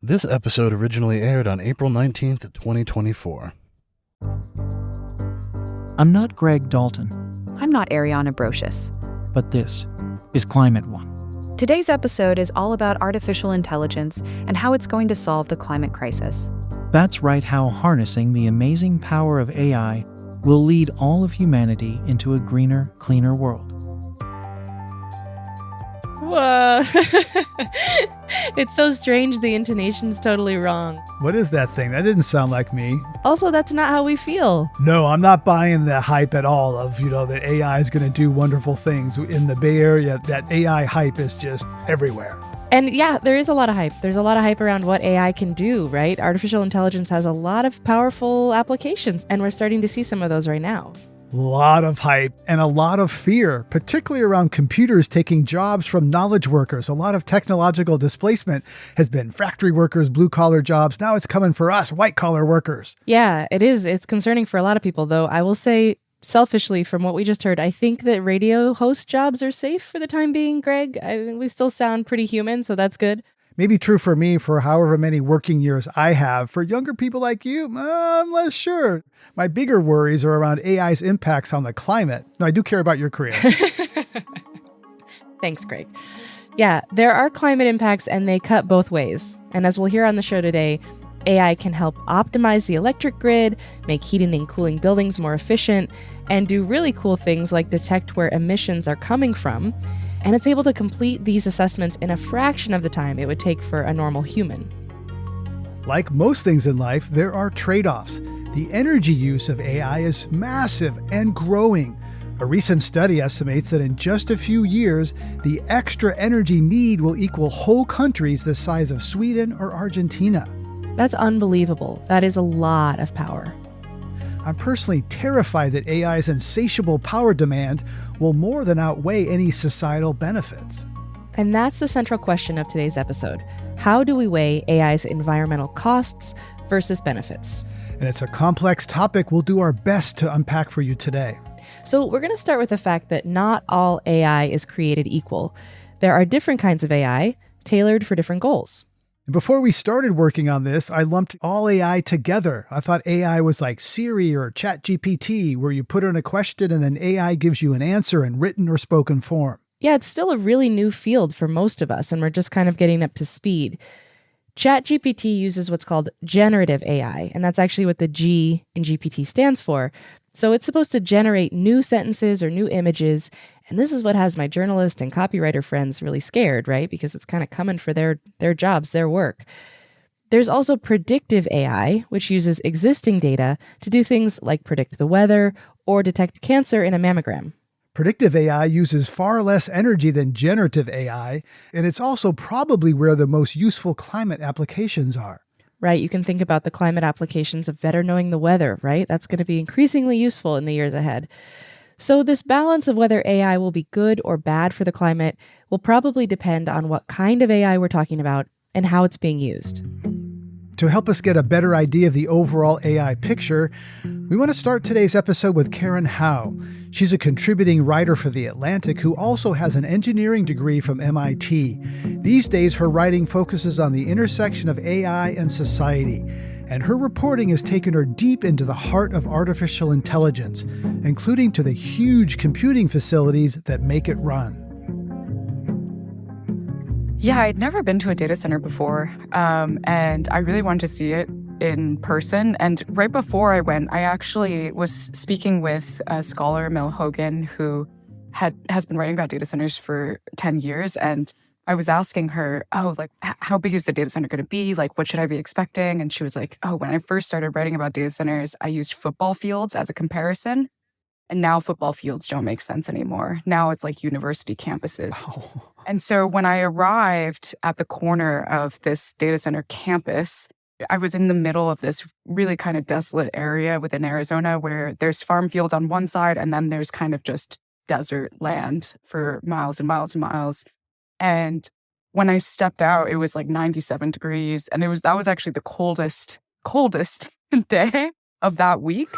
This episode originally aired on April 19th, 2024. I'm not Greg Dalton, I'm not Ariana Brocious. but this is Climate One. Today's episode is all about artificial intelligence and how it's going to solve the climate crisis. That's right, how harnessing the amazing power of AI will lead all of humanity into a greener, cleaner world. Whoa. It's so strange. The intonation's totally wrong. What is that thing? That didn't sound like me. Also, that's not how we feel. No, I'm not buying the hype at all of, that AI is going to do wonderful things. In the Bay Area, that AI hype is just everywhere. And yeah, there is a lot of hype. There's a lot of hype around what AI can do, right? Artificial intelligence has a lot of powerful applications, and we're starting to see some of those right now. A lot of hype and a lot of fear, particularly around computers taking jobs from knowledge workers. A lot of technological displacement has been factory workers, blue-collar jobs. Now it's coming for us, white-collar workers. Yeah, it is. It's concerning for a lot of people, though. I will say, selfishly, from what we just heard, I think that radio host jobs are safe for the time being, Greg. I think we still sound pretty human, so that's good. Maybe true for me for however many working years I have. For younger people like you, I'm less sure. My bigger worries are around AI's impacts on the climate. No, I do care about your career. Thanks, Greg. Yeah, there are climate impacts and they cut both ways. And as we'll hear on the show today, AI can help optimize the electric grid, make heating and cooling buildings more efficient, and do really cool things like detect where emissions are coming from. And it's able to complete these assessments in a fraction of the time it would take for a normal human. Like most things in life, there are trade-offs. The energy use of AI is massive and growing. A recent study estimates that in just a few years, the extra energy need will equal whole countries the size of Sweden or Argentina. That's unbelievable. That is a lot of power. I'm personally terrified that AI's insatiable power demand will more than outweigh any societal benefits. And that's the central question of today's episode. How do we weigh AI's environmental costs versus benefits? And it's a complex topic we'll do our best to unpack for you today. So we're going to start with the fact that not all AI is created equal. There are different kinds of AI tailored for different goals. Before we started working on this, I lumped all AI together. I thought AI was like Siri or ChatGPT, where you put in a question and then AI gives you an answer in written or spoken form. Yeah, it's still a really new field for most of us, and we're just kind of getting up to speed. ChatGPT uses what's called generative AI, and that's actually what the G in GPT stands for. So it's supposed to generate new sentences or new images, and this is what has my journalist and copywriter friends really scared, right? Because it's kind of coming for their jobs, their work. There's also predictive AI, which uses existing data to do things like predict the weather or detect cancer in a mammogram. Predictive AI uses far less energy than generative AI, and it's also probably where the most useful climate applications are. Right, you can think about the climate applications of better knowing the weather, right? That's going to be increasingly useful in the years ahead. So this balance of whether AI will be good or bad for the climate will probably depend on what kind of AI we're talking about and how it's being used. To help us get a better idea of the overall AI picture, we want to start today's episode with Karen Howe. She's a contributing writer for The Atlantic who also has an engineering degree from MIT. These days, her writing focuses on the intersection of AI and society, and her reporting has taken her deep into the heart of artificial intelligence, including to the huge computing facilities that make it run. Yeah, I'd never been to a data center before, and I really wanted to see it in person. And right before I went, I actually was speaking with a scholar, Mel Hogan, who has been writing about data centers for 10 years. And I was asking her, how big is the data center going to be? Like, what should I be expecting? And she was like, when I first started writing about data centers, I used football fields as a comparison. And now football fields don't make sense anymore. Now it's like university campuses. Oh. And so when I arrived at the corner of this data center campus, I was in the middle of this really kind of desolate area within Arizona where there's farm fields on one side and then there's kind of just desert land for miles and miles and miles. And when I stepped out, it was like 97 degrees. And that was actually the coldest day of that week.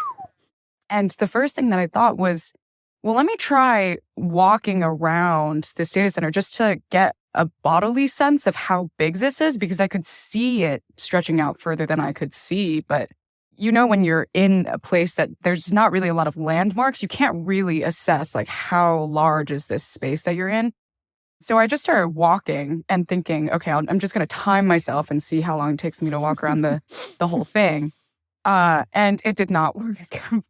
And the first thing that I thought was, well, let me try walking around this data center just to get a bodily sense of how big this is because I could see it stretching out further than I could see. But when you're in a place that there's not really a lot of landmarks, you can't really assess like how large is this space that you're in. So I just started walking and thinking, okay, I'm just going to time myself and see how long it takes me to walk around the whole thing. And it did not work.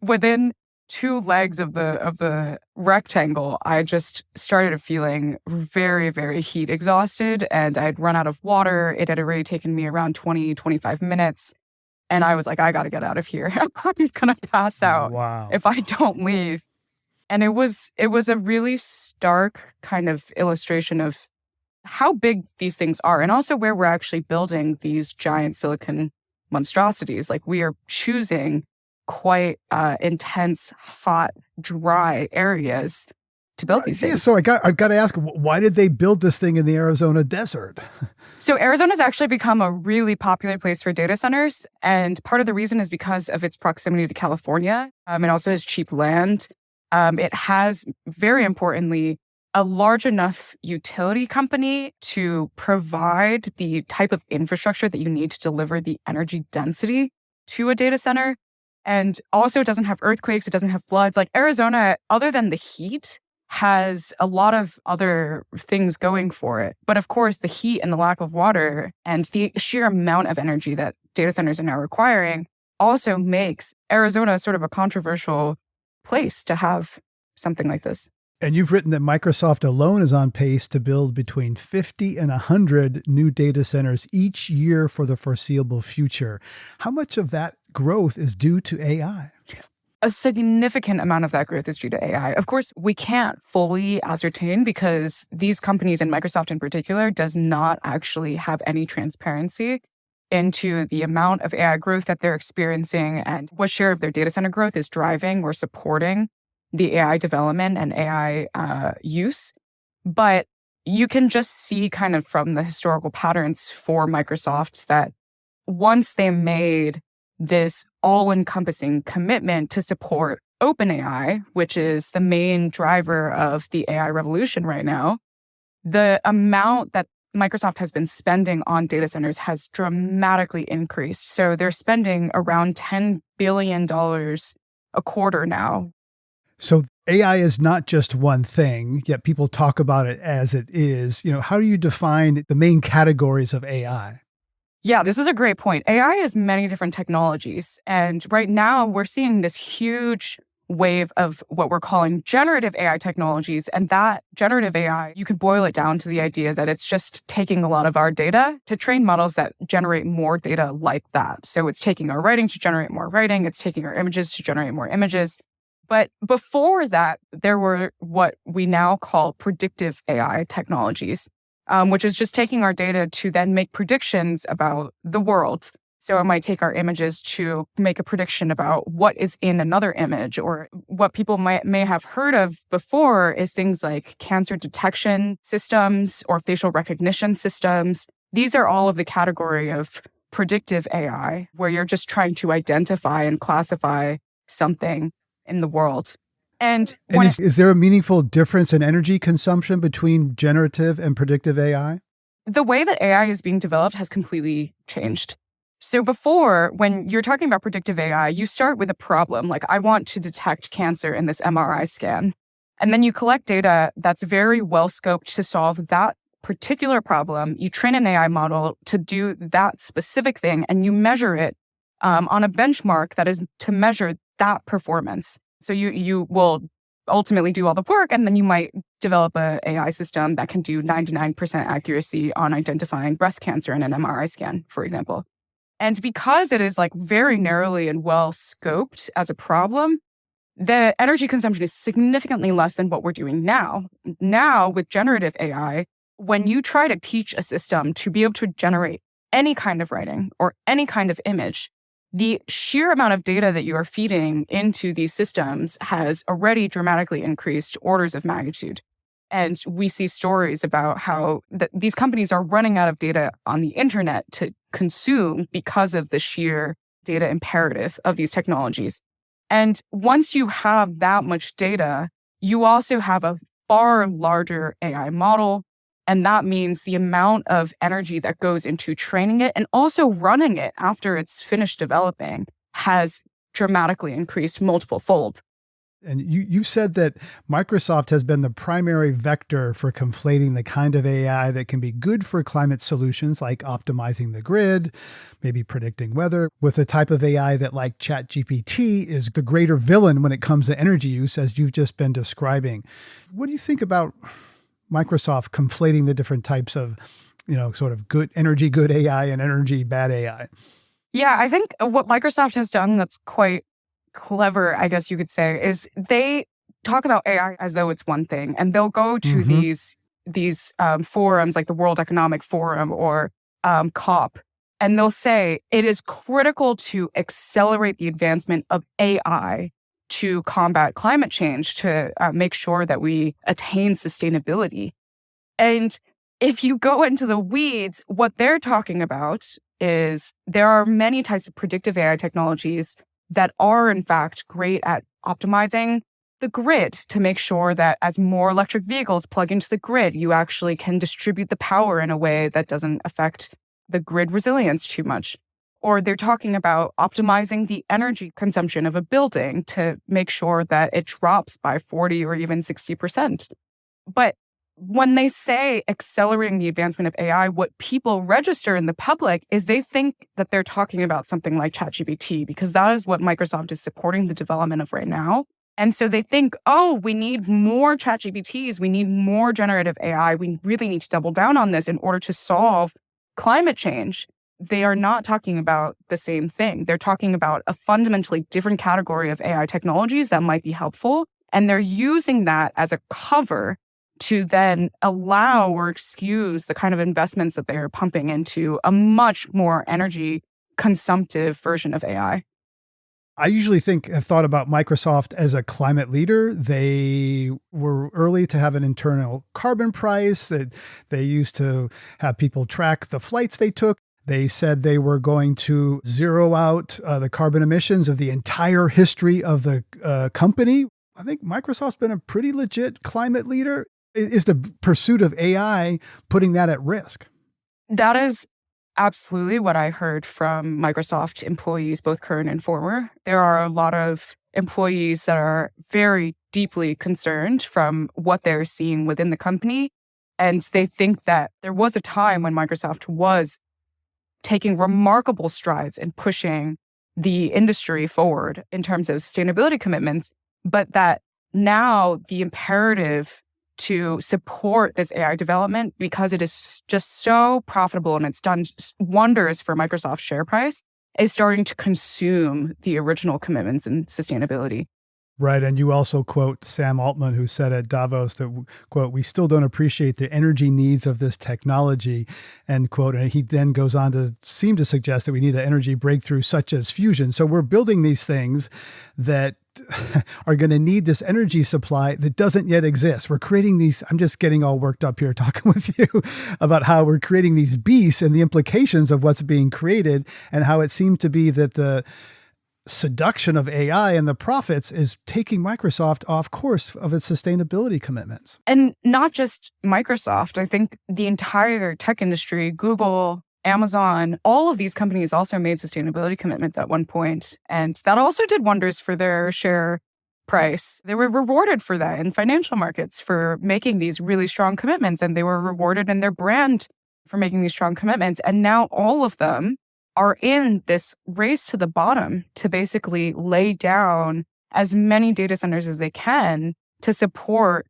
Within 2 legs of the rectangle, I just started feeling very, very heat exhausted, and I'd run out of water. It had already taken me around 20, 25 minutes. And I was like, I got to get out of here. I'm going to pass out if I don't leave. And it was a really stark kind of illustration of how big these things are, and also where we're actually building these giant silicon monstrosities. Like, we are choosing quite intense, hot, dry areas to build these things. Yeah, so I've got to ask, why did they build this thing in the Arizona desert? So Arizona's actually become a really popular place for data centers, and part of the reason is because of its proximity to California. It also has cheap land. It has, very importantly, a large enough utility company to provide the type of infrastructure that you need to deliver the energy density to a data center. And also, it doesn't have earthquakes, it doesn't have floods. Like, Arizona, other than the heat, has a lot of other things going for it. But of course, the heat and the lack of water and the sheer amount of energy that data centers are now requiring also makes Arizona sort of a controversial place to have something like this. And you've written that Microsoft alone is on pace to build between 50 and 100 new data centers each year for the foreseeable future. How much of that growth is due to AI? A significant amount of that growth is due to AI. Of course, we can't fully ascertain because these companies, and Microsoft in particular, does not actually have any transparency into the amount of AI growth that they're experiencing and what share of their data center growth is driving or supporting the AI development and AI use. But you can just see kind of from the historical patterns for Microsoft that once they made this all-encompassing commitment to support OpenAI, which is the main driver of the AI revolution right now, the amount that Microsoft has been spending on data centers has dramatically increased. So they're spending around $10 billion a quarter now. So AI is not just one thing, yet people talk about it as it is. How do you define the main categories of AI? Yeah, this is a great point. AI is many different technologies. And right now we're seeing this huge wave of what we're calling generative AI technologies. And that generative AI, you could boil it down to the idea that it's just taking a lot of our data to train models that generate more data like that. So it's taking our writing to generate more writing. It's taking our images to generate more images. But before that, there were what we now call predictive AI technologies, which is just taking our data to then make predictions about the world. So it might take our images to make a prediction about what is in another image, or what people may have heard of before is things like cancer detection systems or facial recognition systems. These are all of the category of predictive AI, where you're just trying to identify and classify something in the world. And is there a meaningful difference in energy consumption between generative and predictive AI? The way that AI is being developed has completely changed. So before, when you're talking about predictive AI, you start with a problem, like I want to detect cancer in this MRI scan. And then you collect data that's very well scoped to solve that particular problem. You train an AI model to do that specific thing, and you measure it on a benchmark that is to measure that performance. So you will ultimately do all the work, and then you might develop an AI system that can do 99% accuracy on identifying breast cancer in an MRI scan, for example. And because it is like very narrowly and well scoped as a problem, the energy consumption is significantly less than what we're doing now. Now, with generative AI, when you try to teach a system to be able to generate any kind of writing or any kind of image, the sheer amount of data that you are feeding into these systems has already dramatically increased orders of magnitude. And we see stories about how these companies are running out of data on the internet to consume because of the sheer data imperative of these technologies. And once you have that much data, you also have a far larger AI model And that means the amount of energy that goes into training it and also running it after it's finished developing has dramatically increased multiple fold. And you said that Microsoft has been the primary vector for conflating the kind of AI that can be good for climate solutions, like optimizing the grid, maybe predicting weather, with the type of AI that, like ChatGPT, is the greater villain when it comes to energy use, as you've just been describing. What do you think about Microsoft conflating the different types of, sort of good energy, good AI and energy, bad AI? Yeah, I think what Microsoft has done that's quite clever, I guess you could say, is they talk about AI as though it's one thing, and they'll go to these forums like the World Economic Forum or COP, and they'll say it is critical to accelerate the advancement of AI to combat climate change, to make sure that we attain sustainability. And if you go into the weeds, what they're talking about is there are many types of predictive AI technologies that are, in fact, great at optimizing the grid to make sure that as more electric vehicles plug into the grid, you actually can distribute the power in a way that doesn't affect the grid resilience too much. Or they're talking about optimizing the energy consumption of a building to make sure that it drops by 40 or even 60%. But when they say accelerating the advancement of AI, what people register in the public is they think that they're talking about something like ChatGPT, because that is what Microsoft is supporting the development of right now. And so they think, oh, we need more ChatGPTs, we need more generative AI, we really need to double down on this in order to solve climate change. They are not talking about the same thing. They're talking about a fundamentally different category of AI technologies that might be helpful. And they're using that as a cover to then allow or excuse the kind of investments that they are pumping into a much more energy consumptive version of AI. I usually have thought about Microsoft as a climate leader. They were early to have an internal carbon price that they used to have people track the flights they took. They said they were going to zero out the carbon emissions of the entire history of the company. I think Microsoft's been a pretty legit climate leader. Is the pursuit of AI putting that at risk? That is absolutely what I heard from Microsoft employees, both current and former. There are a lot of employees that are very deeply concerned from what they're seeing within the company. And they think that there was a time when Microsoft was taking remarkable strides in pushing the industry forward in terms of sustainability commitments, but that now the imperative to support this AI development, because it is just so profitable and it's done wonders for Microsoft's share price, is starting to consume the original commitments in sustainability. Right. And you also quote Sam Altman, who said at Davos that, quote, "We still don't appreciate the energy needs of this technology," end quote. And he then goes on to seem to suggest that we need an energy breakthrough such as fusion. So we're building these things that are going to need this energy supply that doesn't yet exist. We're creating these, I'm just getting all worked up here talking with you about how we're creating these beasts and the implications of what's being created, and how it seemed to be that the seduction of AI and the profits is taking Microsoft off course of its sustainability commitments. And not just Microsoft. I think the entire tech industry, Google, Amazon, all of these companies also made sustainability commitments at one point. And that also did wonders for their share price. They were rewarded for that in financial markets for making these really strong commitments. And they were rewarded in their brand for making these strong commitments. And now all of them are in this race to the bottom to basically lay down as many data centers as they can to support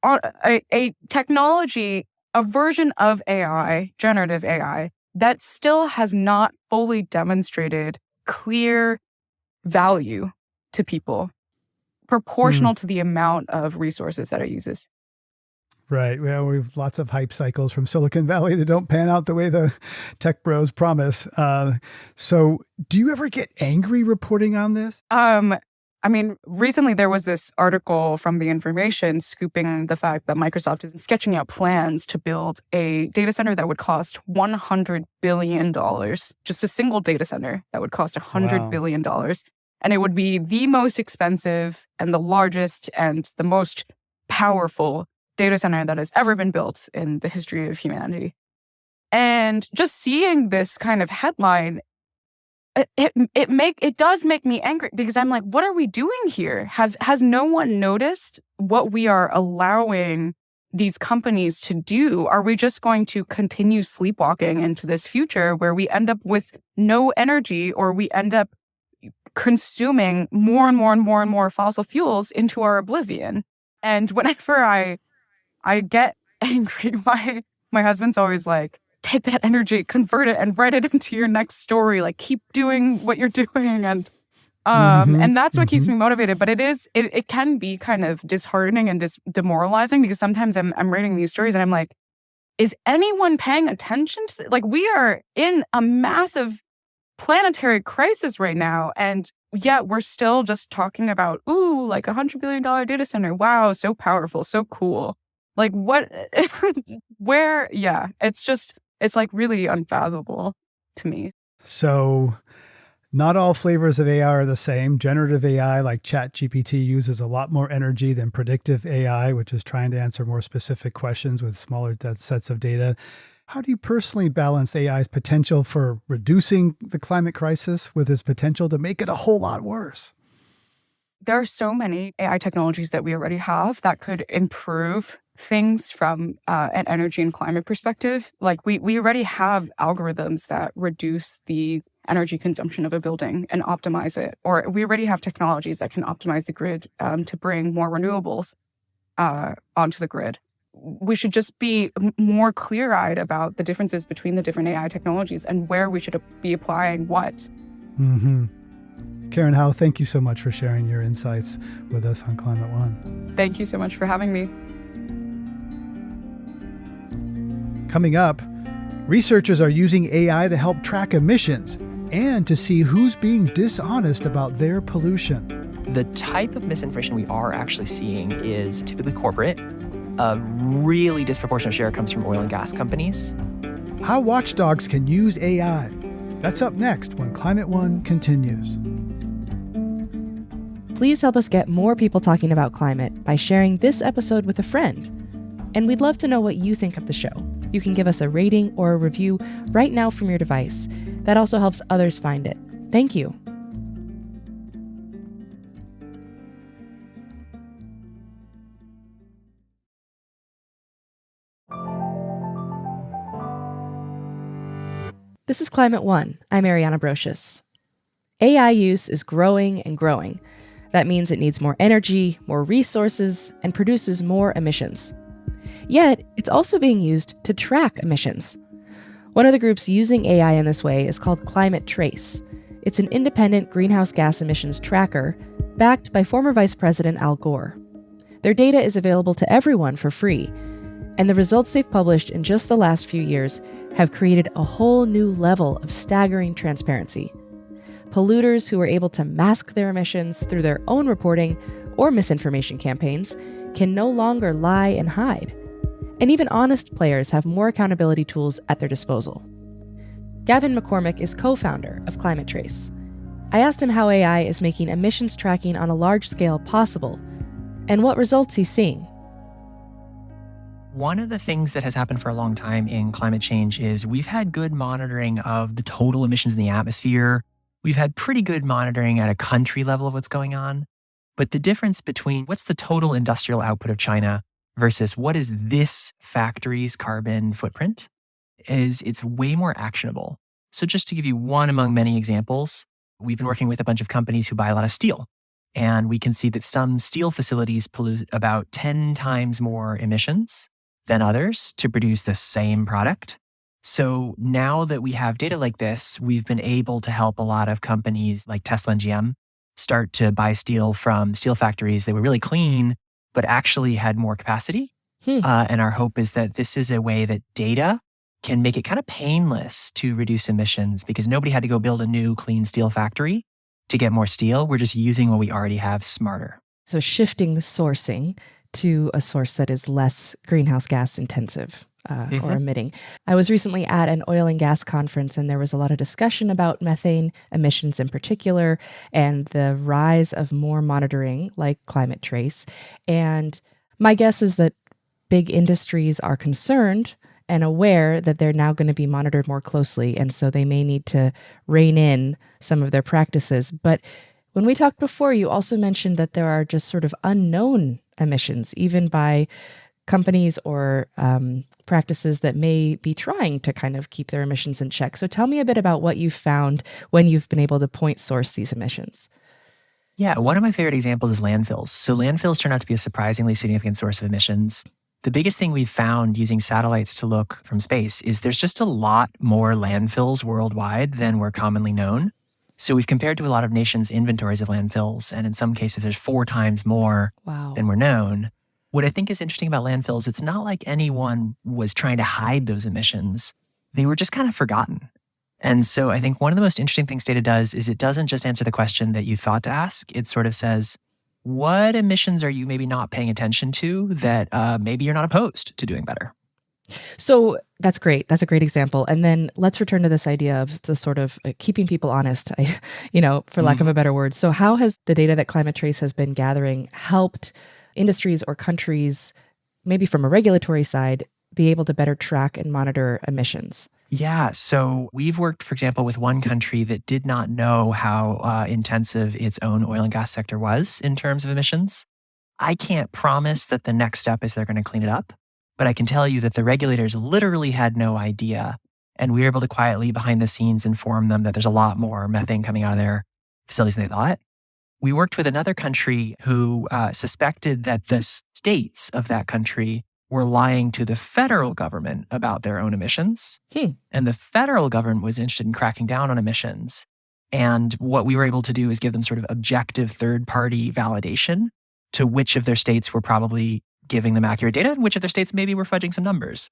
a technology, a version of AI, generative AI, that still has not fully demonstrated clear value to people, proportional to the amount of resources that it uses. Right. Well, we have lots of hype cycles from Silicon Valley that don't pan out the way the tech bros promise. So do you ever get angry reporting on this? I mean, recently there was this article from The Information scooping the fact that Microsoft is sketching out plans to build a data center that would cost $100 billion, just a single data center that would cost $100 billion. And it would be the most expensive and the largest and the most powerful data center that has ever been built in the history of humanity. And just seeing this kind of headline, it does make me angry, because I'm like, what are we doing here? Has no one noticed what we are allowing these companies to do? Are we just going to continue sleepwalking into this future where we end up with no energy, or we end up consuming more and more and more and more fossil fuels into our oblivion? And whenever I get angry, my husband's always like, take that energy, convert it, and write it into your next story. Like, keep doing what you're doing. And that's what keeps me motivated. But it can be kind of disheartening and demoralizing, because sometimes I'm reading these stories and I'm like, is anyone paying attention to like, we are in a massive planetary crisis right now, and yet we're still just talking about, ooh, like $100 billion data center. Wow, so powerful, so cool. Like, what, where, yeah, it's like really unfathomable to me. So not all flavors of AI are the same. Generative AI like ChatGPT uses a lot more energy than predictive AI, which is trying to answer more specific questions with smaller sets of data. How do you personally balance AI's potential for reducing the climate crisis with its potential to make it a whole lot worse? There are so many AI technologies that we already have that could improve things from an energy and climate perspective. Like we already have algorithms that reduce the energy consumption of a building and optimize it. Or we already have technologies that can optimize the grid to bring more renewables onto the grid. We should just be more clear-eyed about the differences between the different AI technologies and where we should be applying what. Karen Howe, thank you so much for sharing your insights with us on Climate One. Thank you so much for having me. Coming up, researchers are using AI to help track emissions and to see who's being dishonest about their pollution. The type of misinformation we are actually seeing is typically corporate. A really disproportionate share comes from oil and gas companies. How watchdogs can use AI. That's up next when Climate One continues. Please help us get more people talking about climate by sharing this episode with a friend. And we'd love to know what you think of the show. You can give us a rating or a review right now from your device. That also helps others find it. Thank you. This is Climate One. I'm Ariana Brocious. AI use is growing and growing. That means it needs more energy, more resources, and produces more emissions. Yet, it's also being used to track emissions. One of the groups using AI in this way is called Climate Trace. It's an independent greenhouse gas emissions tracker backed by former Vice President Al Gore. Their data is available to everyone for free, and the results they've published in just the last few years have created a whole new level of staggering transparency. Polluters who are able to mask their emissions through their own reporting or misinformation campaigns can no longer lie and hide. And even honest players have more accountability tools at their disposal. Gavin McCormick is co-founder of Climate Trace. I asked him how AI is making emissions tracking on a large scale possible, and what results he's seeing. One of the things that has happened for a long time in climate change is we've had good monitoring of the total emissions in the atmosphere. We've had pretty good monitoring at a country level of what's going on. But the difference between what's the total industrial output of China versus what is this factory's carbon footprint is it's way more actionable. So just to give you one among many examples, we've been working with a bunch of companies who buy a lot of steel. And we can see that some steel facilities pollute about 10 times more emissions than others to produce the same product. So now that we have data like this, we've been able to help a lot of companies like Tesla and GM start to buy steel from steel factories that were really clean, but actually had more capacity. And our hope is that this is a way that data can make it kind of painless to reduce emissions, because nobody had to go build a new clean steel factory to get more steel. We're just using what we already have smarter. So shifting the sourcing to a source that is less greenhouse gas intensive or emitting. I was recently at an oil and gas conference, and there was a lot of discussion about methane emissions in particular and the rise of more monitoring like Climate Trace. And my guess is that big industries are concerned and aware that they're now going to be monitored more closely. And so they may need to rein in some of their practices. But when we talked before, you also mentioned that there are just sort of unknown emissions, even by companies or practices that may be trying to kind of keep their emissions in check. So tell me a bit about what you've found when you've been able to point source these emissions. Yeah, one of my favorite examples is landfills. So landfills turn out to be a surprisingly significant source of emissions. The biggest thing we've found using satellites to look from space is there's just a lot more landfills worldwide than were commonly known. So we've compared to a lot of nations' inventories of landfills, and in some cases there's 4 times more than were known. What I think is interesting about landfills, it's not like anyone was trying to hide those emissions. They were just kind of forgotten. And so I think one of the most interesting things data does is it doesn't just answer the question that you thought to ask. It sort of says, what emissions are you maybe not paying attention to that maybe you're not opposed to doing better? So that's great. That's a great example. And then let's return to this idea of the sort of keeping people honest, for lack of a better word. So how has the data that Climate Trace has been gathering helped industries or countries, maybe from a regulatory side, be able to better track and monitor emissions? Yeah, so we've worked, for example, with one country that did not know how intensive its own oil and gas sector was in terms of emissions. I can't promise that the next step is they're going to clean it up, but I can tell you that the regulators literally had no idea. And we were able to quietly, behind the scenes, inform them that there's a lot more methane coming out of their facilities than they thought. We worked with another country who suspected that the states of that country were lying to the federal government about their own emissions. And the federal government was interested in cracking down on emissions. And what we were able to do is give them sort of objective third-party validation to which of their states were probably giving them accurate data and which of their states maybe were fudging some numbers.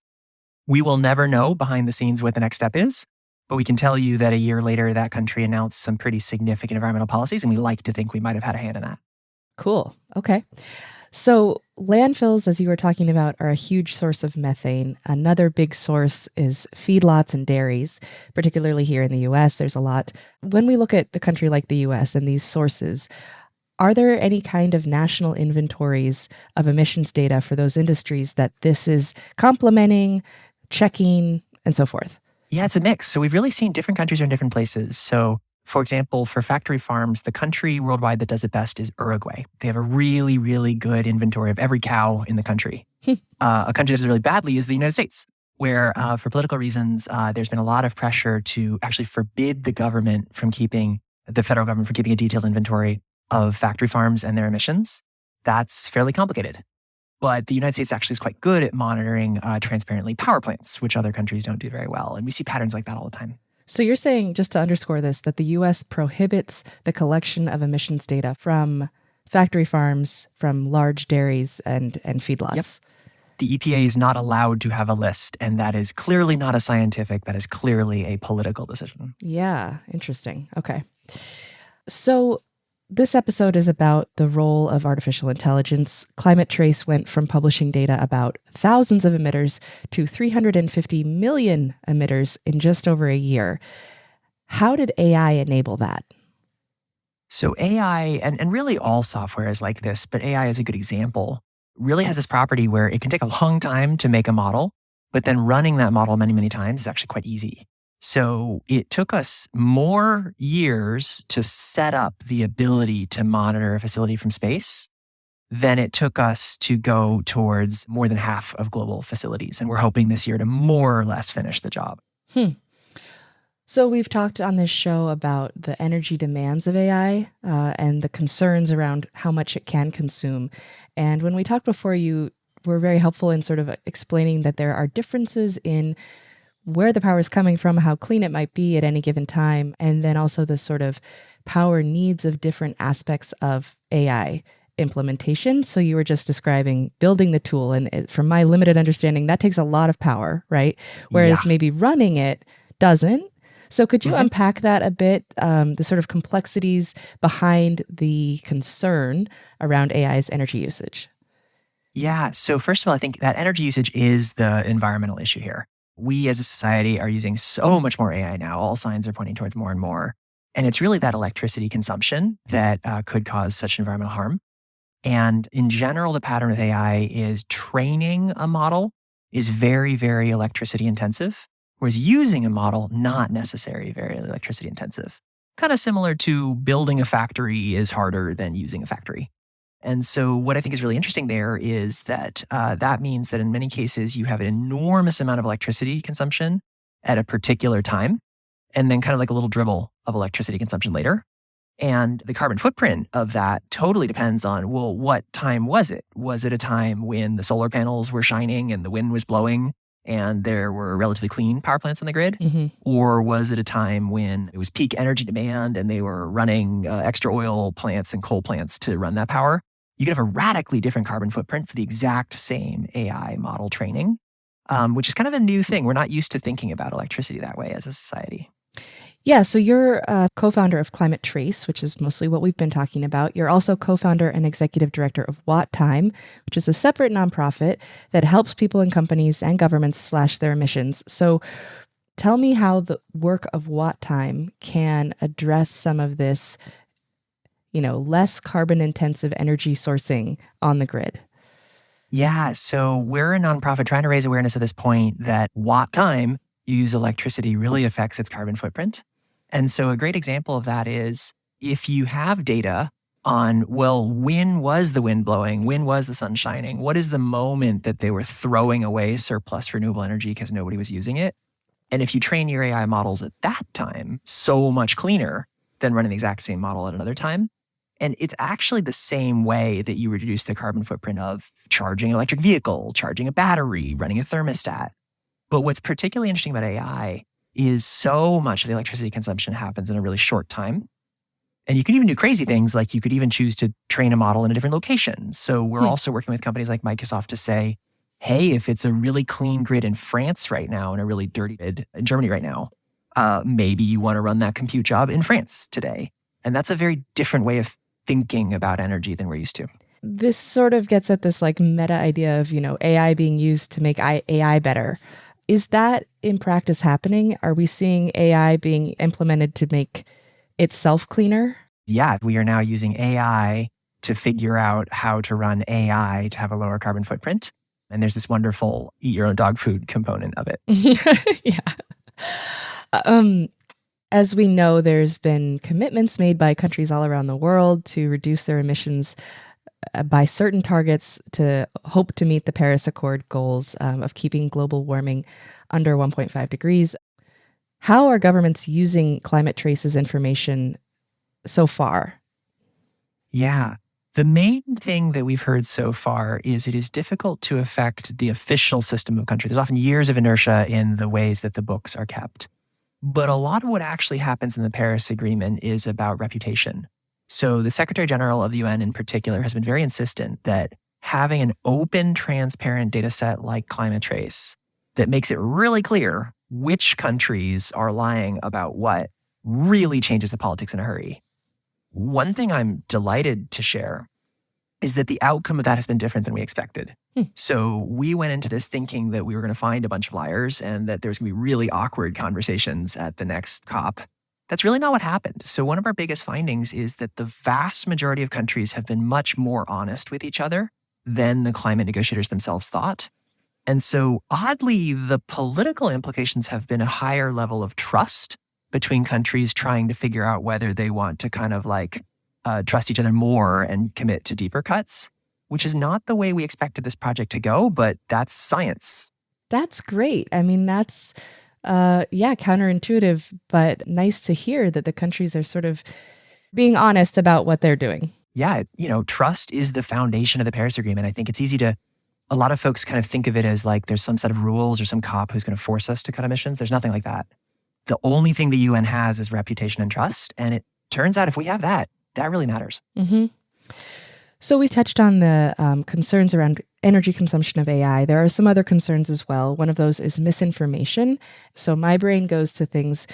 We will never know behind the scenes what the next step is, but we can tell you that a year later, that country announced some pretty significant environmental policies, and we like to think we might have had a hand in that. Cool. Okay. So landfills, as you were talking about, are a huge source of methane. Another big source is feedlots and dairies, particularly here in the US. There's a lot. When we look at a country like the US and these sources, are there any kind of national inventories of emissions data for those industries that this is complementing, checking, and so forth? Yeah, it's a mix. So we've really seen different countries are in different places. So for example, for factory farms, the country worldwide that does it best is Uruguay. They have a really, really good inventory of every cow in the country. A country that does it really badly is the United States, where for political reasons, there's been a lot of pressure to actually forbid the federal government from keeping a detailed inventory of factory farms and their emissions. That's fairly complicated. But the United States actually is quite good at monitoring transparently power plants, which other countries don't do very well. And we see patterns like that all the time. So you're saying, just to underscore this, that the U.S. prohibits the collection of emissions data from factory farms, from large dairies and feedlots. Yep. The EPA is not allowed to have a list, and that is clearly not a scientific, that is clearly a political decision. Yeah, interesting. Okay. So this episode is about the role of artificial intelligence. Climate Trace went from publishing data about thousands of emitters to 350 million emitters in just over a year. How did AI enable that? So AI, and really all software is like this, but AI is a good example, really has this property where it can take a long time to make a model, but then running that model many, many times is actually quite easy. So it took us more years to set up the ability to monitor a facility from space than it took us to go towards more than half of global facilities. And we're hoping this year to more or less finish the job. So we've talked on this show about the energy demands of AI and the concerns around how much it can consume. And when we talked before, you were very helpful in sort of explaining that there are differences in where the power is coming from, how clean it might be at any given time, and then also the sort of power needs of different aspects of AI implementation. So you were just describing building the tool, and from my limited understanding, that takes a lot of power, right? Whereas maybe running it doesn't. So could you unpack that a bit, the sort of complexities behind the concern around AI's energy usage? Yeah, so first of all, I think that energy usage is the environmental issue here. We as a society are using so much more AI now. All signs are pointing towards more and more. And it's really that electricity consumption that could cause such environmental harm. And in general, the pattern with AI is training a model is very, very electricity intensive, whereas using a model, not necessarily very electricity intensive. Kind of similar to building a factory is harder than using a factory. And so what I think is really interesting there is that that means that in many cases, you have an enormous amount of electricity consumption at a particular time, and then kind of like a little dribble of electricity consumption later. And the carbon footprint of that totally depends on, well, what time was it? Was it a time when the solar panels were shining and the wind was blowing and there were relatively clean power plants on the grid? Mm-hmm. Or was it a time when it was peak energy demand and they were running extra oil plants and coal plants to run that power? You could have a radically different carbon footprint for the exact same AI model training, which is kind of a new thing. We're not used to thinking about electricity that way as a society. Yeah, so you're a co-founder of Climate Trace, which is mostly what we've been talking about. You're also co-founder and executive director of WattTime, which is a separate nonprofit that helps people and companies and governments slash their emissions. So tell me how the work of WattTime can address some of this, less carbon intensive energy sourcing on the grid. Yeah, so we're a nonprofit trying to raise awareness at this point that WattTime, use electricity, really affects its carbon footprint. And so a great example of that is if you have data on, well, when was the wind blowing? When was the sun shining? What is the moment that they were throwing away surplus renewable energy because nobody was using it? And if you train your AI models at that time, so much cleaner than running the exact same model at another time. And it's actually the same way that you reduce the carbon footprint of charging an electric vehicle, charging a battery, running a thermostat. But what's particularly interesting about AI is so much of the electricity consumption happens in a really short time. And you can even do crazy things, like you could even choose to train a model in a different location. So we're also working with companies like Microsoft to say, hey, if it's a really clean grid in France right now and a really dirty grid in Germany right now, maybe you want to run that compute job in France today. And that's a very different way of thinking about energy than we're used to. This sort of gets at this like meta idea of, AI being used to make AI better. Is that in practice happening? Are we seeing AI being implemented to make itself cleaner? Yeah, we are now using AI to figure out how to run AI to have a lower carbon footprint. And there's this wonderful eat your own dog food component of it. Yeah. As we know, there's been commitments made by countries all around the world to reduce their emissions by certain targets to hope to meet the Paris Accord goals of keeping global warming under 1.5 degrees. How are governments using Climate Trace's information so far? Yeah. The main thing that we've heard so far is it is difficult to affect the official system of country. There's often years of inertia in the ways that the books are kept. But a lot of what actually happens in the Paris Agreement is about reputation. So the Secretary General of the UN in particular has been very insistent that having an open, transparent data set like Climate Trace that makes it really clear which countries are lying about what really changes the politics in a hurry. One thing I'm delighted to share is that the outcome of that has been different than we expected. So we went into this thinking that we were going to find a bunch of liars and that there's going to be really awkward conversations at the next COP. That's really not what happened. So one of our biggest findings is that the vast majority of countries have been much more honest with each other than the climate negotiators themselves thought. And so oddly, the political implications have been a higher level of trust between countries trying to figure out whether they want to kind of like trust each other more and commit to deeper cuts, which is not the way we expected this project to go, but that's science. That's great. I mean, that's counterintuitive, but nice to hear that the countries are sort of being honest about what they're doing. Yeah, trust is the foundation of the Paris Agreement. I think it's easy to, a lot of folks kind of think of it as like there's some set of rules or some cop who's going to force us to cut emissions. There's nothing like that. The only thing the UN has is reputation and trust. And it turns out if we have that, that really matters. Mm-hmm. So we touched on the concerns around energy consumption of AI. There are some other concerns as well. One of those is misinformation. So my brain goes to things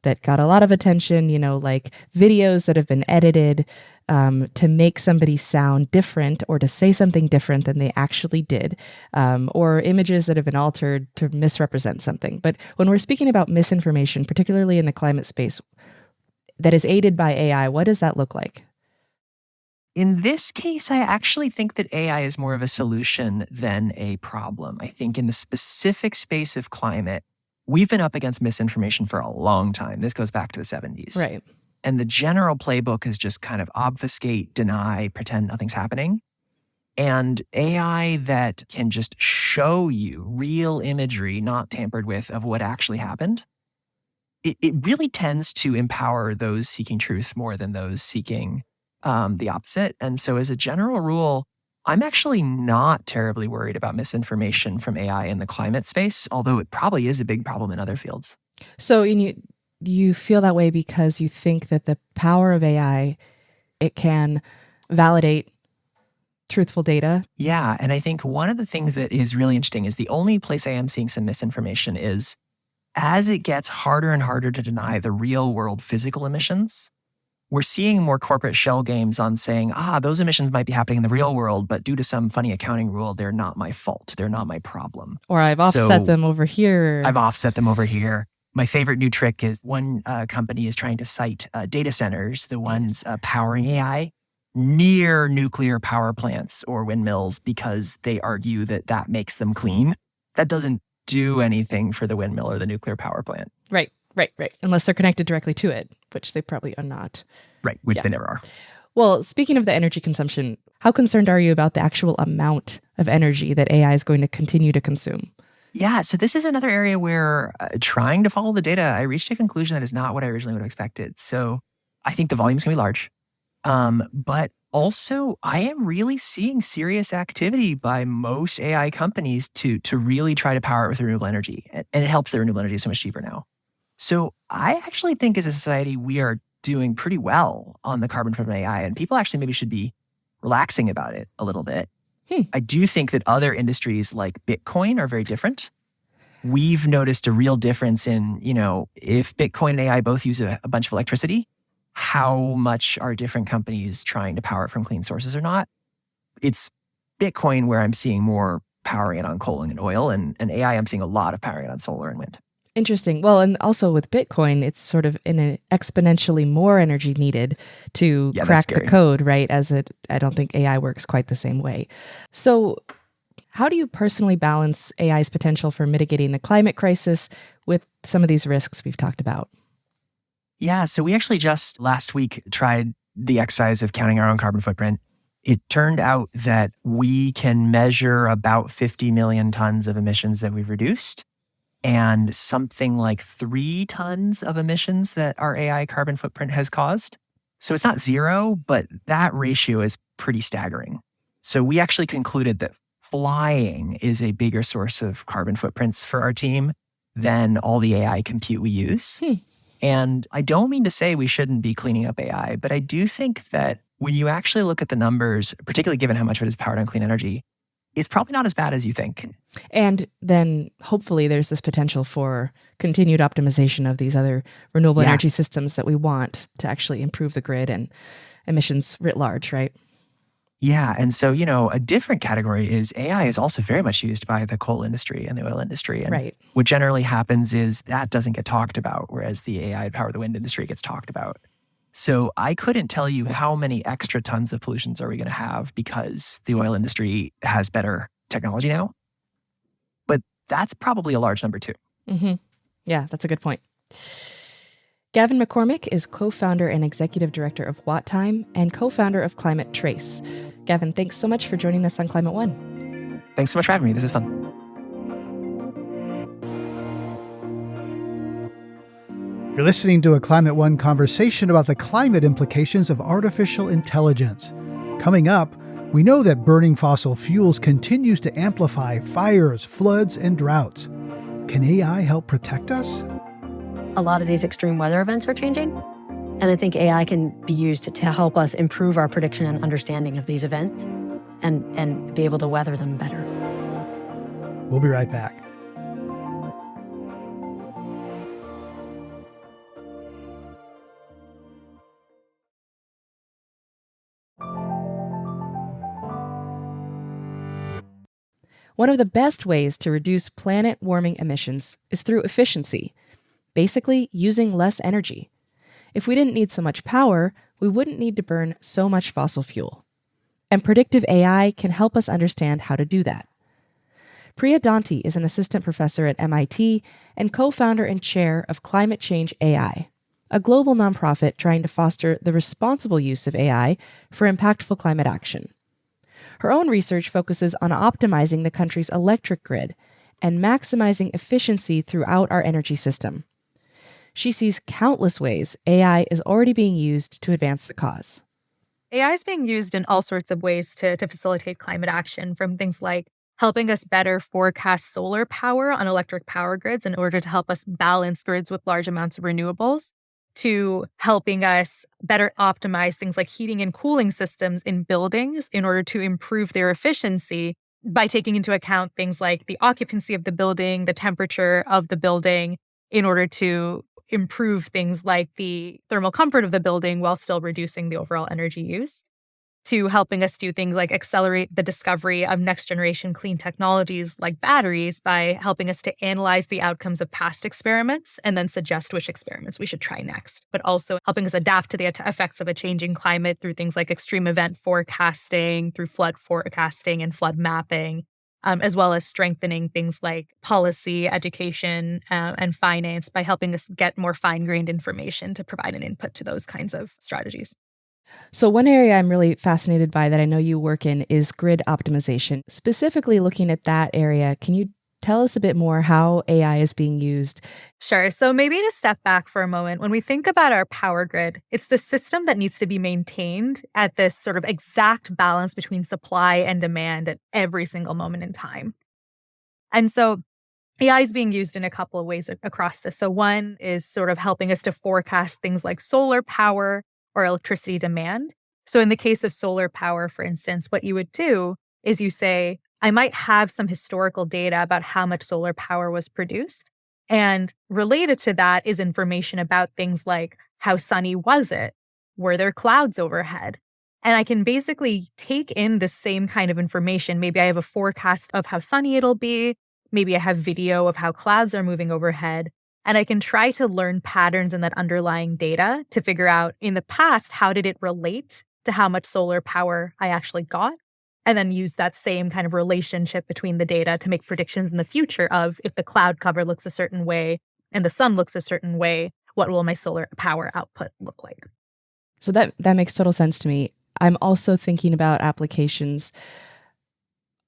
that got a lot of attention, like videos that have been edited to make somebody sound different or to say something different than they actually did, or images that have been altered to misrepresent something. But when we're speaking about misinformation, particularly in the climate space that is aided by AI, what does that look like? In this case, I actually think that AI is more of a solution than a problem. I think in the specific space of climate, we've been up against misinformation for a long time. This goes back to the 70s. Right. And the general playbook is just kind of obfuscate, deny, pretend nothing's happening. And AI that can just show you real imagery, not tampered with, of what actually happened, it really tends to empower those seeking truth more than those seeking the opposite. And so as a general rule, I'm actually not terribly worried about misinformation from AI in the climate space, although it probably is a big problem in other fields. So you feel that way because you think that the power of AI, it can validate truthful data? Yeah. And I think one of the things that is really interesting is the only place I am seeing some misinformation is as it gets harder and harder to deny the real world physical emissions, we're seeing more corporate shell games on saying, those emissions might be happening in the real world, but due to some funny accounting rule, they're not my fault. They're not my problem. Or I've offset them over here. I've offset them over here. My favorite new trick is one company is trying to cite data centers, the ones powering AI, near nuclear power plants or windmills because they argue that that makes them clean. That doesn't do anything for the windmill or the nuclear power plant. Right. Unless they're connected directly to it, which they probably are not. Right, which they never are. Well, speaking of the energy consumption, how concerned are you about the actual amount of energy that AI is going to continue to consume? Yeah, so this is another area where trying to follow the data, I reached a conclusion that is not what I originally would have expected. So I think the volume is going to be large. But also, I am really seeing serious activity by most AI companies to really try to power it with renewable energy. And it helps the renewable energy so much cheaper now. So I actually think as a society, we are doing pretty well on the carbon footprint of AI. And people actually maybe should be relaxing about it a little bit. I do think that other industries like Bitcoin are very different. We've noticed a real difference in, if Bitcoin and AI both use a bunch of electricity, how much are different companies trying to power it from clean sources or not? It's Bitcoin where I'm seeing more powering it on coal and oil, and AI I'm seeing a lot of powering it on solar and wind. Interesting. Well, and also with Bitcoin, it's sort of in an exponentially more energy needed to crack the code, right? I don't think AI works quite the same way. So how do you personally balance AI's potential for mitigating the climate crisis with some of these risks we've talked about? Yeah, so we actually just last week tried the exercise of counting our own carbon footprint. It turned out that we can measure about 50 million tons of emissions that we've reduced and something like 3 tons of emissions that our AI carbon footprint has caused. So it's not zero, but that ratio is pretty staggering. So we actually concluded that flying is a bigger source of carbon footprints for our team than all the AI compute we use. And I don't mean to say we shouldn't be cleaning up AI, but I do think that when you actually look at the numbers, particularly given how much of it is powered on clean energy, it's probably not as bad as you think. And then hopefully there's this potential for continued optimization of these other renewable energy systems that we want to actually improve the grid and emissions writ large, right? Yeah. And so, a different category is AI is also very much used by the coal industry and the oil industry. And what generally happens is that doesn't get talked about, whereas the AI power the wind industry gets talked about. So I couldn't tell you how many extra tons of pollutions are we going to have because the oil industry has better technology now. But that's probably a large number too. Mm-hmm. Yeah, that's a good point. Gavin McCormick is co-founder and executive director of WattTime and co-founder of Climate Trace. Gavin, thanks so much for joining us on Climate One. Thanks so much for having me. This is fun. You're listening to a Climate One conversation about the climate implications of artificial intelligence. Coming up, we know that burning fossil fuels continues to amplify fires, floods, and droughts. Can AI help protect us? A lot of these extreme weather events are changing, and I think AI can be used to help us improve our prediction and understanding of these events and be able to weather them better. We'll be right back. One of the best ways to reduce planet warming emissions is through efficiency, basically using less energy. If we didn't need so much power, we wouldn't need to burn so much fossil fuel. And predictive AI can help us understand how to do that. Priya Donti is an assistant professor at MIT and co-founder and chair of Climate Change AI, a global nonprofit trying to foster the responsible use of AI for impactful climate action. Her own research focuses on optimizing the country's electric grid and maximizing efficiency throughout our energy system. She sees countless ways AI is already being used to advance the cause. AI is being used in all sorts of ways to facilitate climate action, from things like helping us better forecast solar power on electric power grids in order to help us balance grids with large amounts of renewables, to helping us better optimize things like heating and cooling systems in buildings in order to improve their efficiency by taking into account things like the occupancy of the building, the temperature of the building, in order to improve things like the thermal comfort of the building while still reducing the overall energy use, to helping us do things like accelerate the discovery of next generation clean technologies like batteries by helping us to analyze the outcomes of past experiments and then suggest which experiments we should try next, but also helping us adapt to the effects of a changing climate through things like extreme event forecasting, through flood forecasting and flood mapping, as well as strengthening things like policy, education, and finance by helping us get more fine-grained information to provide an input to those kinds of strategies. So one area I'm really fascinated by that I know you work in is grid optimization. Specifically looking at that area, can you tell us a bit more how AI is being used? Sure. So maybe to step back for a moment, when we think about our power grid, it's the system that needs to be maintained at this sort of exact balance between supply and demand at every single moment in time. And so AI is being used in a couple of ways across this. So one is sort of helping us to forecast things like solar power or electricity demand. So in the case of solar power, for instance, what you would do is you say, I might have some historical data about how much solar power was produced. And related to that is information about things like how sunny was it? Were there clouds overhead? And I can basically take in the same kind of information. Maybe I have a forecast of how sunny it'll be. Maybe I have video of how clouds are moving overhead. And I can try to learn patterns in that underlying data to figure out in the past, how did it relate to how much solar power I actually got? And then use that same kind of relationship between the data to make predictions in the future of if the cloud cover looks a certain way and the sun looks a certain way, what will my solar power output look like? So that makes total sense to me. I'm also thinking about applications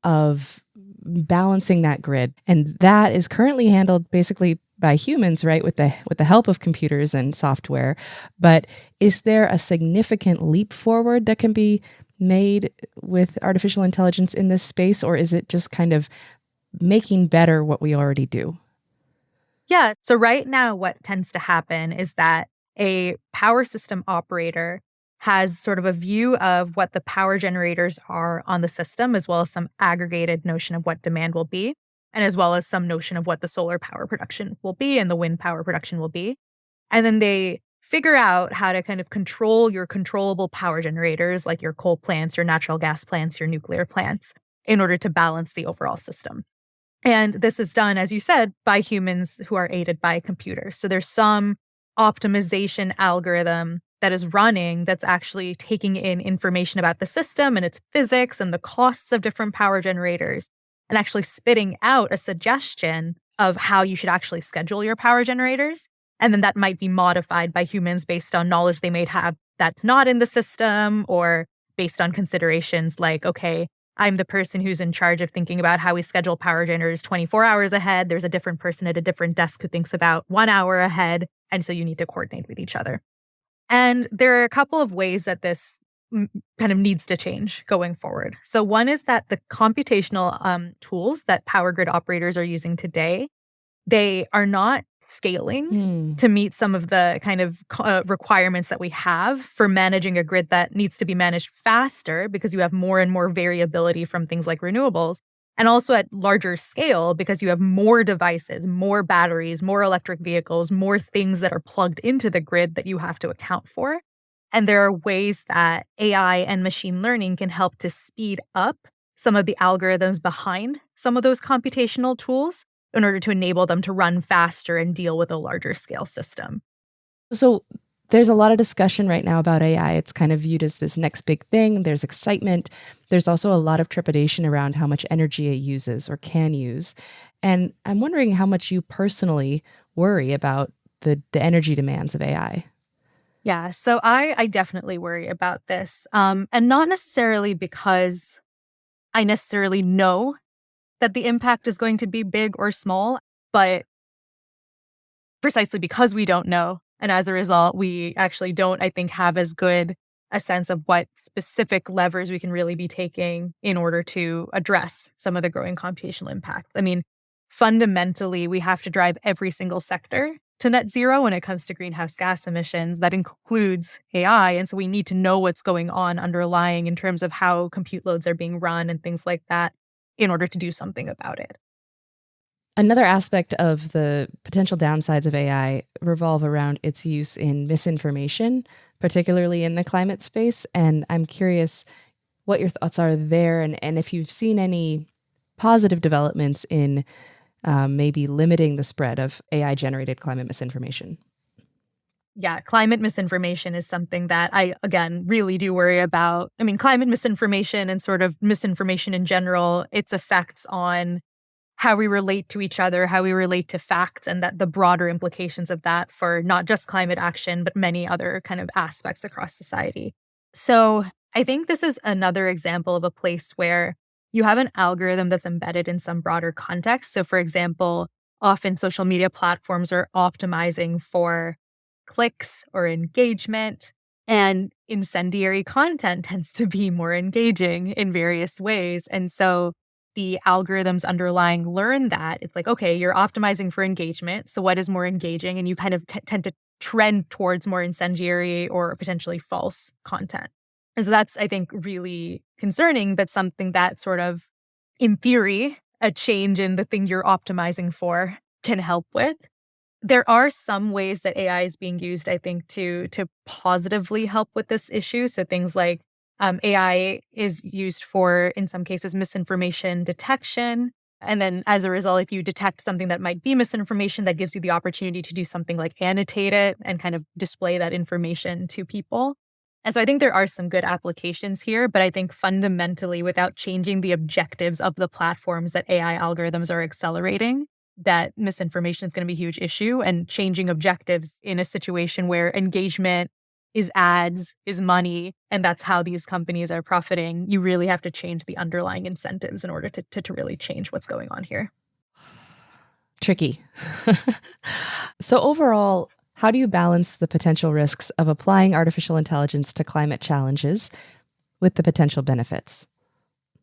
of balancing that grid. And that is currently handled basically by humans, right, with the help of computers and software. But is there a significant leap forward that can be made with artificial intelligence in this space, or is it just kind of making better what we already do? Yeah. So right now, what tends to happen is that a power system operator has sort of a view of what the power generators are on the system, as well as some aggregated notion of what demand will be, and as well as some notion of what the solar power production will be and the wind power production will be. And then they figure out how to kind of control your controllable power generators, like your coal plants, your natural gas plants, your nuclear plants, in order to balance the overall system. And this is done, as you said, by humans who are aided by computers. So there's some optimization algorithm that is running that's actually taking in information about the system and its physics and the costs of different power generators and actually spitting out a suggestion of how you should actually schedule your power generators. And then that might be modified by humans based on knowledge they may have that's not in the system, or based on considerations like, okay, I'm the person who's in charge of thinking about how we schedule power generators 24 hours ahead. There's a different person at a different desk who thinks about 1 hour ahead. And so you need to coordinate with each other. And there are a couple of ways that this kind of needs to change going forward. So one is that the computational tools that power grid operators are using today, they are not scaling to meet some of the kind of requirements that we have for managing a grid that needs to be managed faster because you have more and more variability from things like renewables, and also at larger scale because you have more devices, more batteries, more electric vehicles, more things that are plugged into the grid that you have to account for. And there are ways that AI and machine learning can help to speed up some of the algorithms behind some of those computational tools in order to enable them to run faster and deal with a larger scale system. So There's a lot of discussion right now about AI. It's kind of viewed as this next big thing. There's excitement. There's also a lot of trepidation around how much energy it uses or can use. And I'm wondering how much you personally worry about the energy demands of AI. Yeah, so I definitely worry about this. And not necessarily because I necessarily know that the impact is going to be big or small, but precisely because we don't know. And as a result, we actually don't, I think, have as good a sense of what specific levers we can really be taking in order to address some of the growing computational impact. I mean, fundamentally, we have to drive every single sector to net zero when it comes to greenhouse gas emissions. That includes AI. And so we need to know what's going on underlying in terms of how compute loads are being run and things like that in order to do something about it. Another aspect of the potential downsides of AI revolve around its use in misinformation, particularly in the climate space. And I'm curious what your thoughts are there, and if you've seen any positive developments in maybe limiting the spread of AI-generated climate misinformation. Yeah, climate misinformation is something that I, again, really do worry about. I mean, climate misinformation and sort of misinformation in general, its effects on how we relate to each other, how we relate to facts, and that the broader implications of that for not just climate action, but many other kind of aspects across society. So I think this is another example of a place where you have an algorithm that's embedded in some broader context. So for example, often social media platforms are optimizing for clicks or engagement, and incendiary content tends to be more engaging in various ways. And so the algorithms underlying learn that it's like, okay, you're optimizing for engagement. So what is more engaging? And you kind of tend to trend towards more incendiary or potentially false content. And so that's, I think, really concerning, but something that sort of, in theory, a change in the thing you're optimizing for can help with. There are some ways that AI is being used, I think, to positively help with this issue. So things like AI is used for, in some cases, misinformation detection. And then as a result, if you detect something that might be misinformation, that gives you the opportunity to do something like annotate it and kind of display that information to people. And so I think there are some good applications here, but I think fundamentally, without changing the objectives of the platforms that AI algorithms are accelerating, that misinformation is going to be a huge issue. And changing objectives in a situation where engagement is ads, is money, and that's how these companies are profiting, you really have to change the underlying incentives in order to really change what's going on here. Tricky. So overall, how do you balance the potential risks of applying artificial intelligence to climate challenges with the potential benefits?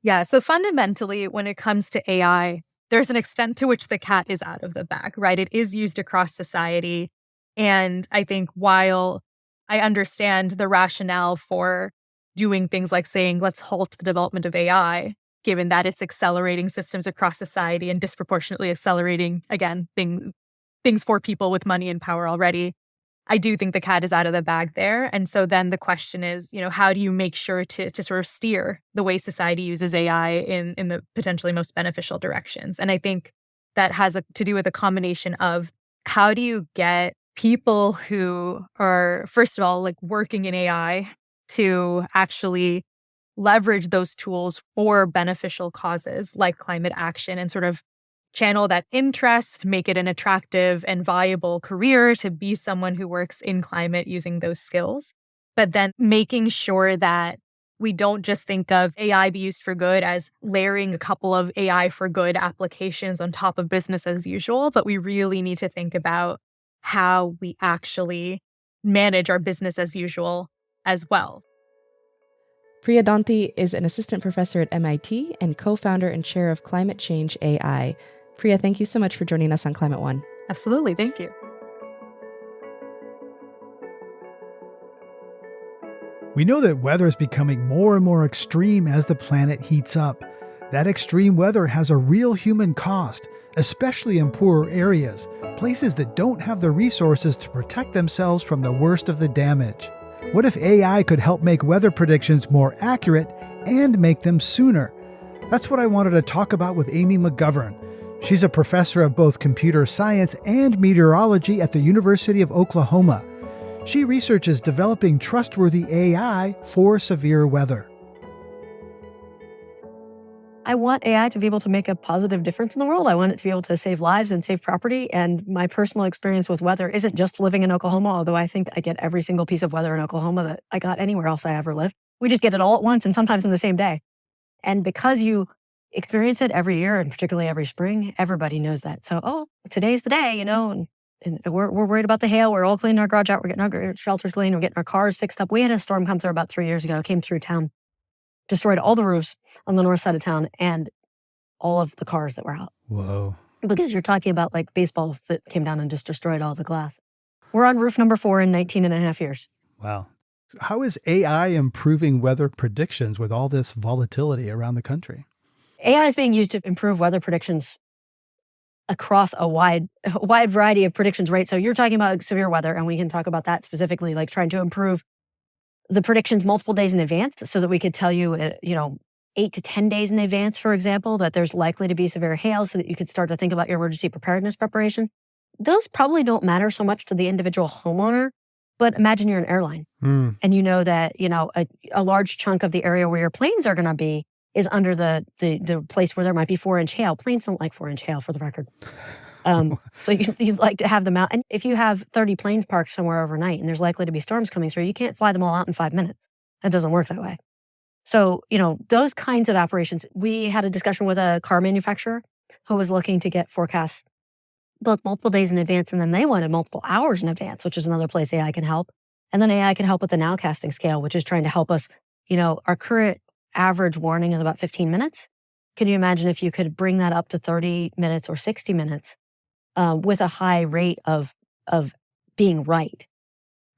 Yeah, so fundamentally, when it comes to AI, there's an extent to which the cat is out of the bag, right? It is used across society. And I think while I understand the rationale for doing things like saying, let's halt the development of AI, given that it's accelerating systems across society and disproportionately accelerating, again, things for people with money and power already, I do think the cat is out of the bag there. And so then the question is, how do you make sure to sort of steer the way society uses AI in the potentially most beneficial directions? And I think that has to do with a combination of how do you get people who are, first of all, like working in AI to actually leverage those tools for beneficial causes like climate action and sort of channel that interest, make it an attractive and viable career to be someone who works in climate using those skills. But then making sure that we don't just think of AI be used for good as layering a couple of AI for good applications on top of business as usual, but we really need to think about how we actually manage our business as usual as well. Priya Donti is an assistant professor at MIT and co-founder and chair of Climate Change AI. Priya, thank you so much for joining us on Climate One. Absolutely. Thank you. We know that weather is becoming more and more extreme as the planet heats up. That extreme weather has a real human cost, especially in poorer areas, places that don't have the resources to protect themselves from the worst of the damage. What if AI could help make weather predictions more accurate and make them sooner? That's what I wanted to talk about with Amy McGovern. She's a professor of both computer science and meteorology at the University of Oklahoma. She researches developing trustworthy AI for severe weather. I want AI to be able to make a positive difference in the world. I want it to be able to save lives and save property. And my personal experience with weather isn't just living in Oklahoma, although I think I get every single piece of weather in Oklahoma that I got anywhere else I ever lived. We just get it all at once and sometimes in the same day. And because you experience it every year and particularly every spring, everybody knows that. So, today's the day, and we're worried about the hail. We're all cleaning our garage out. We're getting our shelters clean. We're getting our cars fixed up. We had a storm come through about 3 years ago. It came through town, destroyed all the roofs on the north side of town and all of the cars that were out. Whoa. Because you're talking about like baseballs that came down and just destroyed all the glass. We're on roof number 4 in 19 and a half years. Wow. How is AI improving weather predictions with all this volatility around the country? AI is being used to improve weather predictions across a wide variety of predictions, right? So you're talking about severe weather, and we can talk about that specifically, like trying to improve the predictions multiple days in advance so that we could tell you, 8 to 10 days in advance, for example, that there's likely to be severe hail so that you could start to think about your emergency preparedness preparation. Those probably don't matter so much to the individual homeowner, but imagine you're an airline and you know that, a large chunk of the area where your planes are going to be is under the place where there might be 4-inch hail. Planes don't like 4-inch hail, for the record. So you'd like to have them out. And if you have 30 planes parked somewhere overnight and there's likely to be storms coming through, you can't fly them all out in 5 minutes. That doesn't work that way. So, those kinds of operations. We had a discussion with a car manufacturer who was looking to get forecasts both multiple days in advance, and then they wanted multiple hours in advance, which is another place AI can help. And then AI can help with the nowcasting scale, which is trying to help us. Our current average warning is about 15 minutes. Can you imagine if you could bring that up to 30 minutes or 60 minutes with a high rate of being right?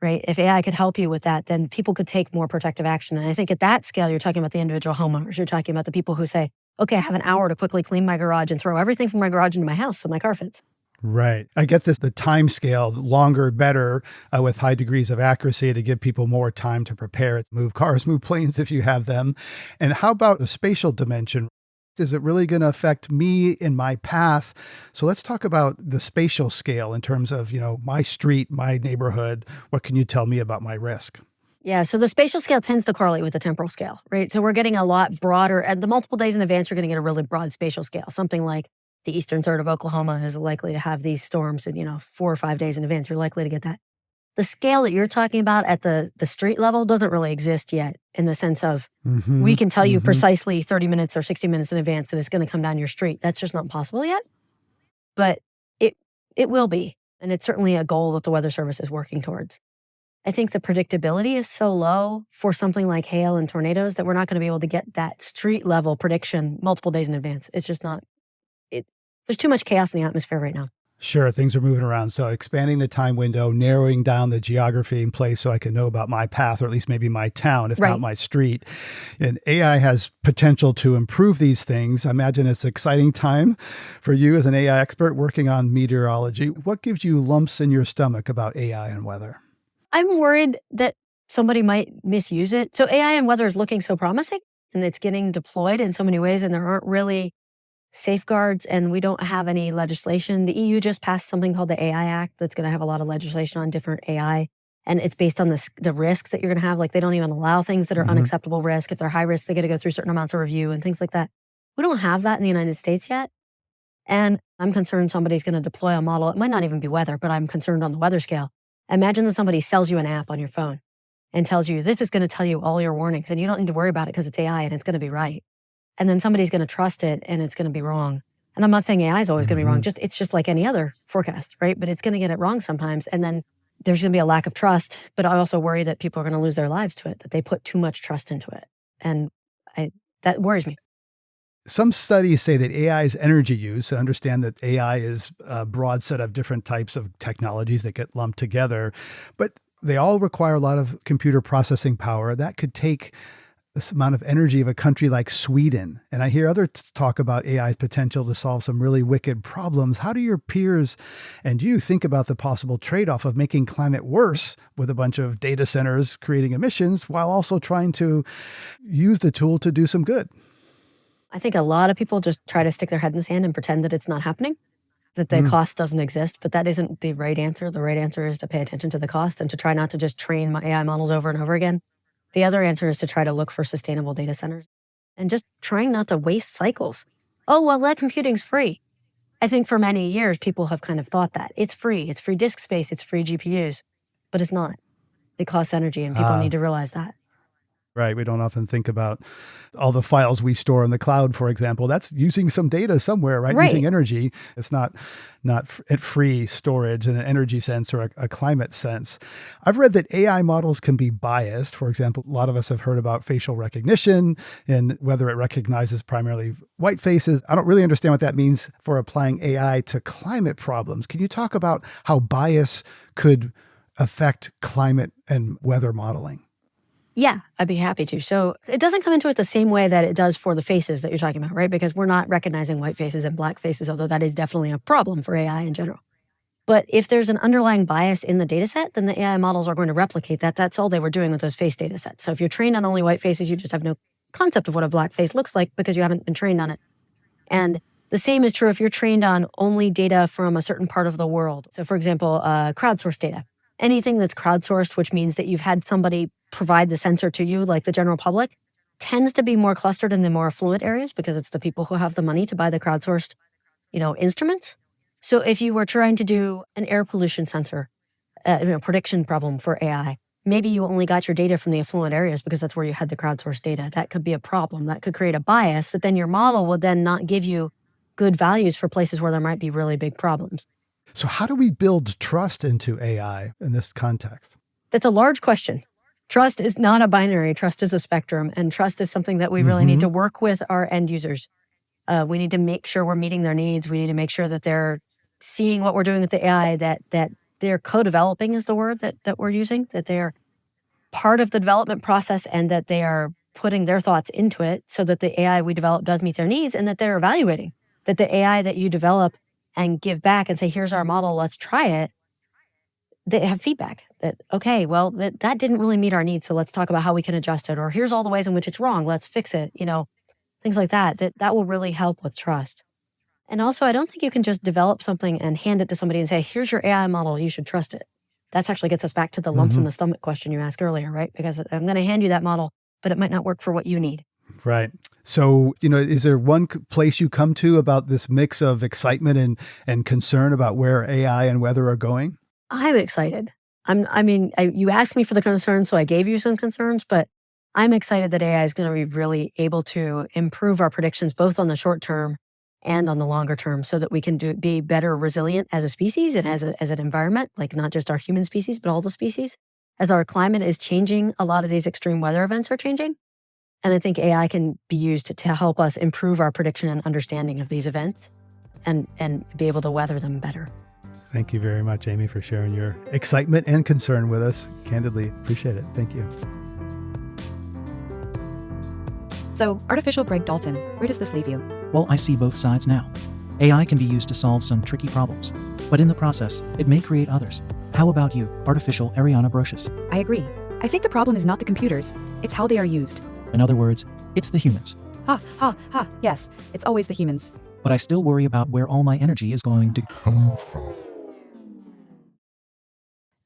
If AI could help you with that, then people could take more protective action. And I think at that scale, you're talking about the individual homeowners. You're talking about the people who say, okay, I have an hour to quickly clean my garage and throw everything from my garage into my house so my car fits. Right. I get this, the time scale, longer, better, with high degrees of accuracy to give people more time to prepare, move cars, move planes if you have them. And how about the spatial dimension? Is it really going to affect me in my path? So let's talk about the spatial scale in terms of, my street, my neighborhood. What can you tell me about my risk? Yeah, so the spatial scale tends to correlate with the temporal scale, right? So we're getting a lot broader. At the multiple days in advance, you're going to get a really broad spatial scale. Something like the eastern third of Oklahoma is likely to have these storms in, 4 or 5 days in advance. You're likely to get that. The scale that you're talking about at the street level doesn't really exist yet, in the sense of we can tell you precisely 30 minutes or 60 minutes in advance that it's going to come down your street. That's just not possible yet. But it will be. And it's certainly a goal that the Weather Service is working towards. I think the predictability is so low for something like hail and tornadoes that we're not going to be able to get that street level prediction multiple days in advance. It's just not. There's too much chaos in the atmosphere right now. Sure, things are moving around. So expanding the time window, narrowing down the geography in place so I can know about my path, or at least maybe my town, if not my street. And AI has potential to improve these things. I imagine it's an exciting time for you as an AI expert working on meteorology. What gives you lumps in your stomach about AI and weather? I'm worried that somebody might misuse it. So AI and weather is looking so promising, and it's getting deployed in so many ways, and there aren't really safeguards, and we don't have any legislation. The EU just passed something called the AI Act that's going to have a lot of legislation on different AI, and it's based on the risk that you're going to have. Like, they don't even allow things that are unacceptable risk. If they're high risk, they got to go through certain amounts of review and things like that. We don't have that in the United States yet. And I'm concerned somebody's going to deploy a model. It might not even be weather, but I'm concerned on the weather scale. Imagine that somebody sells you an app on your phone and tells you, this is going to tell you all your warnings, and you don't need to worry about it because it's AI and it's going to be right. And then somebody's going to trust it and it's going to be wrong. And I'm not saying AI is always going to be wrong. It's just like any other forecast, right? But it's going to get it wrong sometimes. And then there's going to be a lack of trust. But I also worry that people are going to lose their lives to it, that they put too much trust into it. And that worries me. Some studies say that AI's energy use, and understand that AI is a broad set of different types of technologies that get lumped together, but they all require a lot of computer processing power. That could take this amount of energy of a country like Sweden. And I hear others talk about AI's potential to solve some really wicked problems. How do your peers and you think about the possible trade-off of making climate worse with a bunch of data centers creating emissions while also trying to use the tool to do some good? I think a lot of people just try to stick their head in the sand and pretend that it's not happening. that the cost doesn't exist, but that isn't the right answer. The right answer is to pay attention to the cost and to try not to just train my AI models over and over again. The other answer is to try to look for sustainable data centers and just trying not to waste cycles. Oh, well, that computing's free. I think for many years, people have kind of thought that. It's free disk space, it's free GPUs, but it's not. It costs energy, and people need to realize that. Right. We don't often think about all the files we store in the cloud, for example. That's using some data somewhere, right? Using energy. It's not free storage in an energy sense or a climate sense. I've read that AI models can be biased. For example, a lot of us have heard about facial recognition and whether it recognizes primarily white faces. I don't really understand what that means for applying AI to climate problems. Can you talk about how bias could affect climate and weather modeling? Yeah, I'd be happy to. So it doesn't come into it the same way that it does for the faces that you're talking about, right? Because we're not recognizing white faces and black faces, although that is definitely a problem for AI in general. But if there's an underlying bias in the data set, then the AI models are going to replicate that. That's all they were doing with those face data sets. So if you're trained on only white faces, you just have no concept of what a black face looks like because you haven't been trained on it. And the same is true if you're trained on only data from a certain part of the world. So for example, crowdsourced data. Anything that's crowdsourced, which means that you've had somebody provide the sensor to you, like the general public, tends to be more clustered in the more affluent areas because it's the people who have the money to buy the crowdsourced, instruments. So if you were trying to do an air pollution sensor, prediction problem for AI, maybe you only got your data from the affluent areas because that's where you had the crowdsourced data. That could be a problem. That could create a bias that then your model would then not give you good values for places where there might be really big problems. So how do we build trust into AI in this context? That's a large question. Trust is not a binary. Trust is a spectrum. And trust is something that we really need to work with our end users. We need to make sure we're meeting their needs. We need to make sure that they're seeing what we're doing with the AI, that they're co-developing is the word that we're using, that they're part of the development process and that they are putting their thoughts into it so that the AI we develop does meet their needs and that they're evaluating, that the AI that you develop and give back and say, here's our model, let's try it, they have feedback that, okay, well, that didn't really meet our needs, so let's talk about how we can adjust it, or here's all the ways in which it's wrong, let's fix it, things like that will really help with trust. And also, I don't think you can just develop something and hand it to somebody and say, here's your AI model, you should trust it. That actually gets us back to the lumps in the stomach question you asked earlier, right? Because I'm going to hand you that model, but it might not work for what you need. Right. So, is there one place you come to about this mix of excitement and concern about where AI and weather are going? I'm excited. You asked me for the concerns, so I gave you some concerns, but I'm excited that AI is going to be really able to improve our predictions, both on the short term and on the longer term, so that we can be better resilient as a species and as an environment, like not just our human species, but all the species. As our climate is changing, a lot of these extreme weather events are changing. And I think AI can be used to help us improve our prediction and understanding of these events and be able to weather them better. Thank you very much, Amy, for sharing your excitement and concern with us. Candidly, appreciate it. Thank you. So, artificial Greg Dalton, where does this leave you? Well, I see both sides now. AI can be used to solve some tricky problems, but in the process, it may create others. How about you, artificial Ariana Brocious? I agree. I think the problem is not the computers, it's how they are used. In other words, it's the humans. Yes, it's always the humans. But I still worry about where all my energy is going to come from.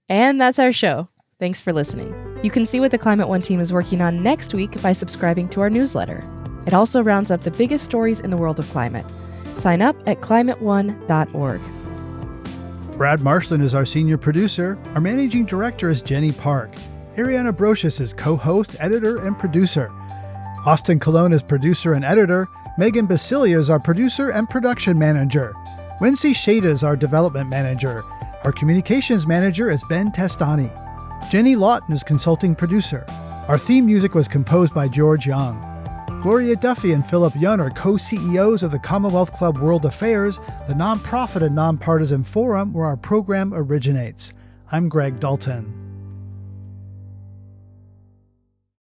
And that's our show. Thanks for listening. You can see what the Climate One team is working on next week by subscribing to our newsletter. It also rounds up the biggest stories in the world of climate. Sign up at climateone.org. Brad Marshland is our senior producer. Our managing director is Jenny Park. Ariana Brocious is co-host, editor, and producer. Austin Colon is producer and editor. Megan Basilia is our producer and production manager. Wency Shada is our development manager. Our communications manager is Ben Testani. Jenny Lawton is consulting producer. Our theme music was composed by George Young. Gloria Duffy and Philip Yun are co-CEOs of the Commonwealth Club World Affairs, the nonprofit and nonpartisan forum where our program originates. I'm Greg Dalton.